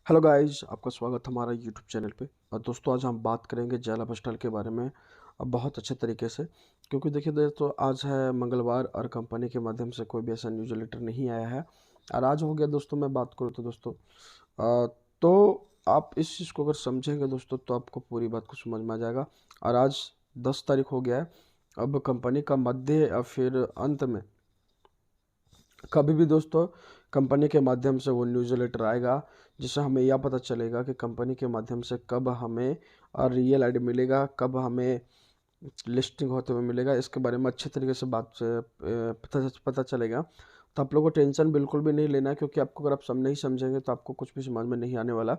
Hello guys, आपका स्वागत हमारा यूट्यूब चैनल पे। और दोस्तों, आज हम बात करेंगे जय लाइफस्टाइल के बारे में अब बहुत अच्छे तरीके से। क्योंकि देखिए दोस्तों, आज है मंगलवार और कंपनी के माध्यम से कोई भी ऐसा न्यूज़ लेटर नहीं आया है। और आज हो गया दोस्तों, मैं बात करूँ तो दोस्तों तो आप इस चीज़ को अगर समझेंगे दोस्तों तो आपको पूरी बात को समझ में आ जाएगा। और आज 10 तारीख हो गया है। अब कंपनी का मध्य या फिर अंत में कभी भी दोस्तों कंपनी के माध्यम से वो न्यूज़ लेटर आएगा, जिससे हमें यह पता चलेगा कि कंपनी के माध्यम से कब हमें रियल आईडी मिलेगा, कब हमें लिस्टिंग होते हुए मिलेगा। इसके बारे में अच्छे तरीके से बात से पता चलेगा। तो आप लोगों को टेंशन बिल्कुल भी नहीं लेना है, क्योंकि आपको अगर आप नहीं समझेंगे तो आपको कुछ भी समझ में नहीं आने वाला।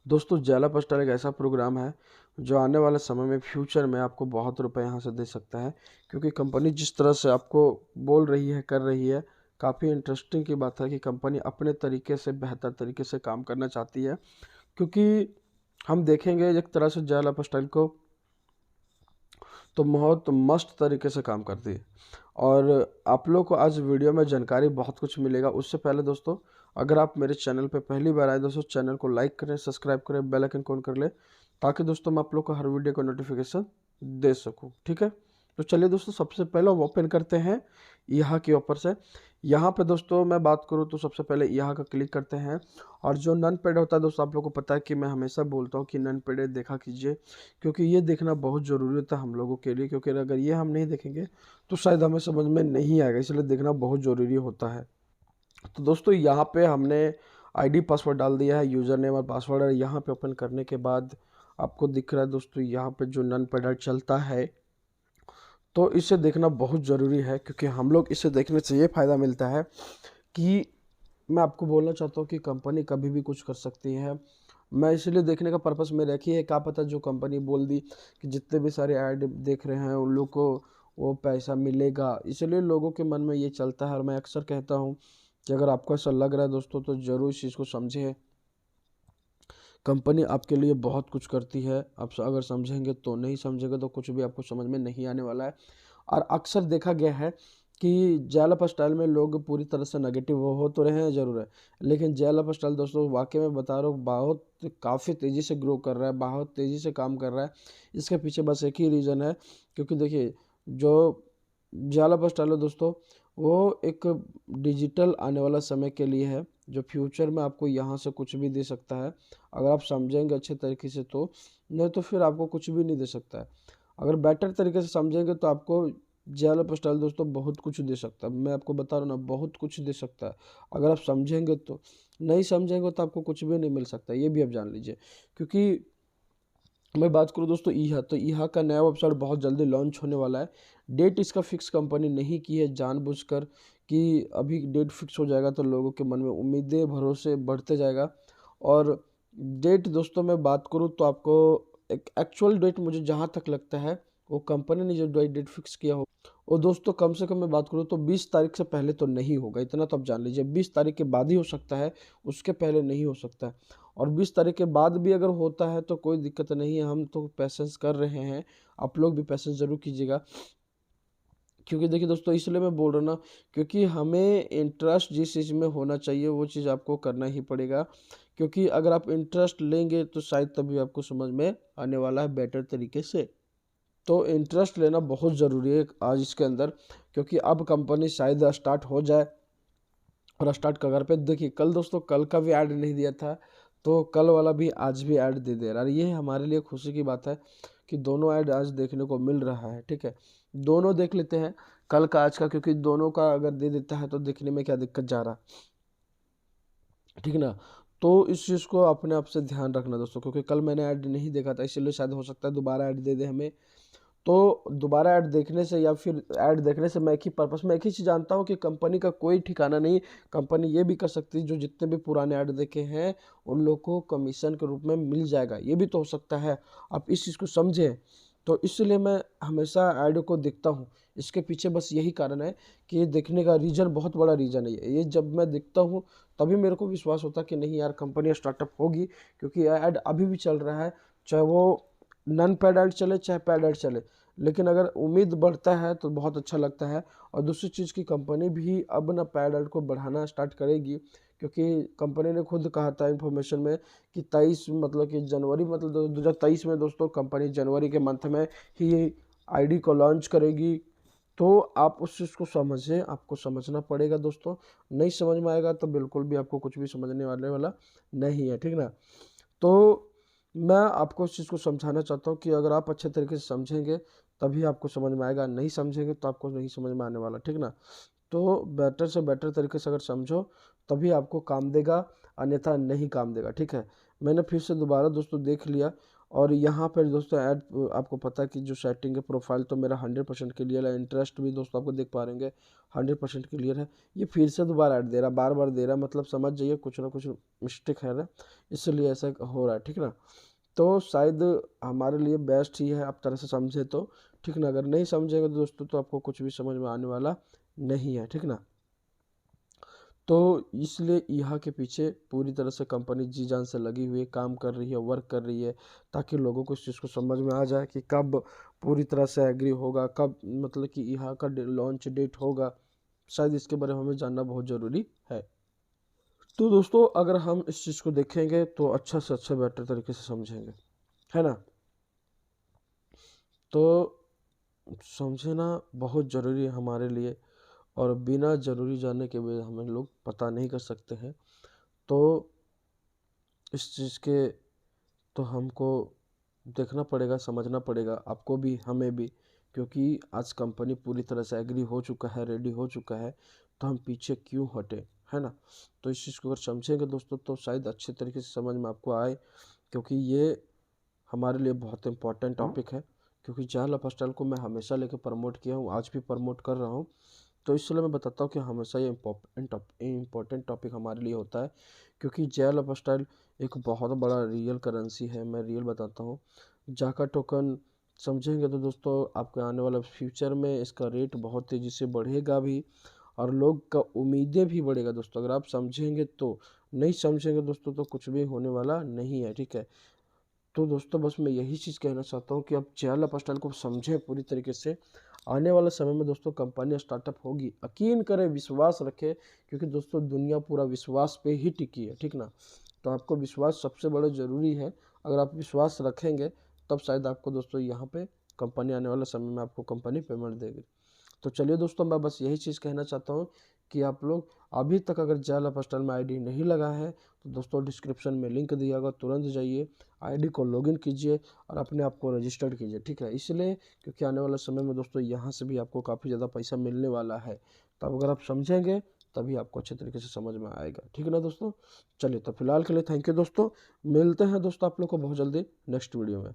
दोस्तों, जय लाइफस्टाइल एक ऐसा प्रोग्राम है जो आने वाले समय में फ्यूचर में आपको बहुत रुपए यहाँ से दे सकता है। क्योंकि कंपनी जिस तरह से आपको बोल रही है, कर रही है, काफ़ी इंटरेस्टिंग की बात है कि कंपनी अपने तरीके से बेहतर तरीके से काम करना चाहती है। क्योंकि हम देखेंगे एक तरह से जय लाइफस्टाइल को तो बहुत मस्त तरीके से काम करती है। और आप लोग को आज वीडियो में जानकारी बहुत कुछ मिलेगा। उससे पहले दोस्तों, अगर आप मेरे चैनल पे पहली बार आए दोस्तों, चैनल को लाइक करें, सब्सक्राइब करें, बेल आइकन ऑन कर ले, ताकि दोस्तों मैं आप लोग को हर वीडियो का नोटिफिकेशन दे सकूं। ठीक है, तो चलिए दोस्तों, सबसे पहले हम ओपन करते हैं यहाँ के ऊपर से। यहाँ पे दोस्तों मैं बात करूँ तो सबसे पहले यहाँ का क्लिक करते हैं। और जो नन पेड होता है दोस्तों, आप लोग को पता है कि मैं हमेशा बोलता हूँ कि नन पेड देखा कीजिए, क्योंकि ये देखना बहुत ज़रूरी होता है हम लोगों के लिए। क्योंकि अगर ये हम नहीं देखेंगे तो शायद हमें समझ में नहीं आएगा, इसलिए देखना बहुत ज़रूरी होता है। तो दोस्तों, यहाँ पे हमने आईडी पासवर्ड डाल दिया है, यूज़र नेम और पासवर्ड। और यहाँ पे ओपन करने के बाद आपको दिख रहा है दोस्तों, यहाँ पे जो नन पेड चलता है, तो इसे देखना बहुत ज़रूरी है। क्योंकि हम लोग इसे देखने से ये फ़ायदा मिलता है कि मैं आपको बोलना चाहता हूँ कि कंपनी कभी भी कुछ कर सकती है। मैं इसलिए देखने का पर्पस में रखी है, क्या पता जो कंपनी बोल दी कि जितने भी सारे ऐड देख रहे हैं उन लोग को वो पैसा मिलेगा, इसलिए लोगों के मन में ये चलता है। और मैं अक्सर कहता हूँ कि अगर आपको ऐसा लग रहा है दोस्तों, तो ज़रूर इस चीज़ को समझें। कंपनी आपके लिए बहुत कुछ करती है, आप अगर समझेंगे तो, नहीं समझेंगे तो कुछ भी आपको समझ में नहीं आने वाला है। और अक्सर देखा गया है कि जय लाइफस्टाइल में लोग पूरी तरह से नेगेटिव हो तो रहे हैं, ज़रूर है, लेकिन जय लाइफस्टाइल दोस्तों वाकई में बता रहा हूँ, बहुत काफ़ी तेज़ी से ग्रो कर रहा है, बहुत तेज़ी से काम कर रहा है। इसके पीछे बस एक ही रीज़न है, क्योंकि देखिए जो जय लाइफस्टाइल है दोस्तों, वो एक डिजिटल आने वाला समय के लिए है, जो फ्यूचर में आपको यहाँ से कुछ भी दे सकता है अगर आप समझेंगे अच्छे तरीके से तो। नहीं तो फिर आपको कुछ भी नहीं दे सकता है। अगर बेटर तरीके से समझेंगे तो आपको जय लाइफस्टाइल दोस्तों बहुत कुछ दे सकता है। मैं आपको बता रहा हूँ ना, बहुत कुछ दे सकता है अगर आप समझेंगे तो। नहीं समझेंगे तो आपको कुछ भी नहीं मिल सकता, ये भी आप जान लीजिए। क्योंकि मैं बात करूँ दोस्तों ईहा, तो ईहा का नया वेबसाइट बहुत जल्दी लॉन्च होने वाला है। डेट इसका फिक्स कंपनी नहीं की है जानबूझकर कि अभी डेट फिक्स हो जाएगा तो लोगों के मन में उम्मीदें भरोसे बढ़ते जाएगा। और डेट दोस्तों मैं बात करूँ तो आपको एक एक्चुअल डेट मुझे जहाँ तक लगता है, वो कंपनी ने जो डेट फिक्स किया हो वो दोस्तों कम से कम मैं बात करूँ तो 20 तारीख से पहले तो नहीं होगा, इतना तो आप जान लीजिए। 20 तारीख के बाद ही हो सकता है, उसके पहले नहीं हो सकता है। और 20 तारीख के बाद भी अगर होता है तो कोई दिक्कत नहीं है, हम तो पैसेंस कर रहे हैं, आप लोग भी पैसेंस ज़रूर कीजिएगा। क्योंकि देखिए दोस्तों, इसलिए मैं बोल रहा हूँ ना, क्योंकि हमें इंटरेस्ट जिस चीज़ में होना चाहिए वो चीज़ आपको करना ही पड़ेगा। क्योंकि अगर आप इंटरेस्ट लेंगे तो शायद तभी आपको समझ में आने वाला है बेटर तरीके से। तो इंटरेस्ट लेना बहुत ज़रूरी है आज इसके अंदर। क्योंकि अब कंपनी शायद स्टार्ट हो जाए, और स्टार्ट कगार पे देखिए, कल दोस्तों कल का भी ऐड नहीं दिया था, तो कल वाला भी आज भी ऐड दे दे रहा है। ये हमारे लिए खुशी की बात है कि दोनों ऐड आज देखने को मिल रहा है। ठीक है, दोनों देख लेते हैं, कल का आज का, क्योंकि दोनों का अगर दे देता है तो देखने में क्या दिक्कत जा रहा, ठीक ना। तो इस चीज़ को अपने आप से ध्यान रखना दोस्तों, क्योंकि कल मैंने ऐड नहीं देखा था, इसलिए शायद हो सकता है दोबारा ऐड दे दे हमें। तो दोबारा ऐड देखने से या फिर ऐड देखने से मैं एक ही पर्पस में एक ही चीज़ जानता हूँ कि कंपनी का कोई ठिकाना नहीं। कंपनी ये भी कर सकती है, जो जितने भी पुराने ऐड देखे हैं उन लोग को कमीशन के रूप में मिल जाएगा, ये भी तो हो सकता है। आप इस चीज़ को समझें। तो इसलिए मैं हमेशा ऐड को देखता हूँ। इसके पीछे बस यही कारण है कि ये देखने का रीज़न बहुत बड़ा रीज़न है। ये जब मैं देखता हूँ तभी मेरे को विश्वास होता है कि नहीं यार, कंपनी स्टार्टअप होगी। क्योंकि ऐड अभी भी चल रहा है, चाहे वो नॉन पेड ऐड चले चाहे पेड ऐड चले, लेकिन अगर उम्मीद बढ़ता है तो बहुत अच्छा लगता है। और दूसरी चीज़ की कंपनी भी अब ना पेड ऐड को बढ़ाना स्टार्ट करेगी, क्योंकि कंपनी ने खुद कहा था इन्फॉर्मेशन में कि 23 मतलब कि जनवरी मतलब 2023 में दोस्तों कंपनी जनवरी के मंथ में ही आईडी को लॉन्च करेगी। तो आप उस चीज़ को समझें, आपको समझना पड़ेगा दोस्तों। नहीं समझ में आएगा तो बिल्कुल भी आपको कुछ भी समझने वाला नहीं है, ठीक ना। तो मैं आपको इस चीज़ को समझाना चाहता हूँ कि अगर आप अच्छे तरीके से समझेंगे तभी आपको समझ में आएगा, नहीं समझेंगे तो आपको नहीं समझ में आने वाला, ठीक ना। तो बेटर से बेटर तरीके से अगर समझो तभी आपको काम देगा, अन्यथा नहीं काम देगा, ठीक है। मैंने फिर से दोबारा दोस्तों देख लिया और यहाँ पर दोस्तों ऐड आपको पता है कि जो सेटिंग है प्रोफाइल तो मेरा 100% क्लियर है। इंटरेस्ट भी दोस्तों आपको देख पा रहेंगे 100% क्लियर है। ये फिर से दोबारा ऐड दे रहा, बार बार दे रहा, मतलब समझ जाइए कुछ ना कुछ मिस्टेक है ना, इसलिए ऐसा हो रहा है, ठीक ना। तो शायद हमारे लिए बेस्ट ही है आप तरह से समझे तो, ठीक ना। अगर नहीं समझेंगे तो दोस्तों तो आपको कुछ भी समझ में आने वाला नहीं है, ठीक ना। तो इसलिए यहाँ के पीछे पूरी तरह से कंपनी जी जान से लगी हुई है, काम कर रही है, वर्क कर रही है, ताकि लोगों को इस चीज़ को समझ में आ जाए कि कब पूरी तरह से एग्री होगा, कब मतलब कि यहाँ का लॉन्च डेट होगा। शायद इसके बारे में हमें जानना बहुत ज़रूरी है। तो दोस्तों अगर हम इस चीज़ को देखेंगे तो अच्छा से अच्छा बेटर तरीके से समझेंगे, है ना। तो समझना बहुत ज़रूरी है हमारे लिए, और बिना ज़रूरी जानने के भी हम लोग पता नहीं कर सकते हैं। तो इस चीज़ के तो हमको देखना पड़ेगा, समझना पड़ेगा, आपको भी हमें भी, क्योंकि आज कंपनी पूरी तरह से एग्री हो चुका है, रेडी हो चुका है, तो हम पीछे क्यों हटे, है ना। तो इस चीज़ को अगर समझेंगे दोस्तों तो शायद अच्छे तरीके से समझ में आपको आए, क्योंकि ये हमारे लिए बहुत इंपॉर्टेंट टॉपिक है। क्योंकि जय लाइफस्टाइल को मैं हमेशा लेके प्रमोट किया हूँ, आज भी प्रमोट कर रहा हूँ। तो इसलिए मैं बताता हूँ कि हमेशा ये इम्पोर्टेंट टॉपिक हमारे लिए होता है, क्योंकि जय लाइफस्टाइल एक बहुत बड़ा रियल करेंसी है। मैं रियल बताता हूँ, जाका टोकन समझेंगे तो दोस्तों आपके आने वाला फ्यूचर में इसका रेट बहुत तेज़ी से बढ़ेगा भी, और लोग का उम्मीदें भी बढ़ेगा दोस्तों, अगर आप समझेंगे तो। नहीं समझेंगे दोस्तों तो कुछ भी होने वाला नहीं है, ठीक है। तो दोस्तों बस मैं यही चीज़ कहना चाहता हूँ कि आप जय लाइफस्टाइल को समझें पूरी तरीके से। आने वाले समय में दोस्तों कंपनी स्टार्टअप होगी, यकीन करें, विश्वास रखें, क्योंकि दोस्तों दुनिया पूरा विश्वास पे ही टिकी है, ठीक ना। तो आपको विश्वास सबसे बड़ा ज़रूरी है। अगर आप विश्वास रखेंगे तब शायद आपको दोस्तों यहाँ पे कंपनी आने वाले समय में आपको कंपनी पेमेंट देगी। तो चलिए दोस्तों मैं बस यही चीज़ कहना चाहता हूँ कि आप लोग अभी तक अगर जय लाइफस्टाइल में आईडी नहीं लगा है तो दोस्तों डिस्क्रिप्शन में लिंक दिया होगा, तुरंत जाइए, आईडी को लॉगिन कीजिए और अपने आप को रजिस्टर्ड कीजिए, ठीक है। इसलिए क्योंकि आने वाले समय में दोस्तों यहाँ से भी आपको काफ़ी ज़्यादा पैसा मिलने वाला है। तो अगर आप समझेंगे तभी आपको अच्छे तरीके से समझ में आएगा, ठीक है ना दोस्तों। चलिए तो फिलहाल के लिए थैंक यू दोस्तों, मिलते हैं दोस्तों आप लोग को बहुत जल्दी नेक्स्ट वीडियो में।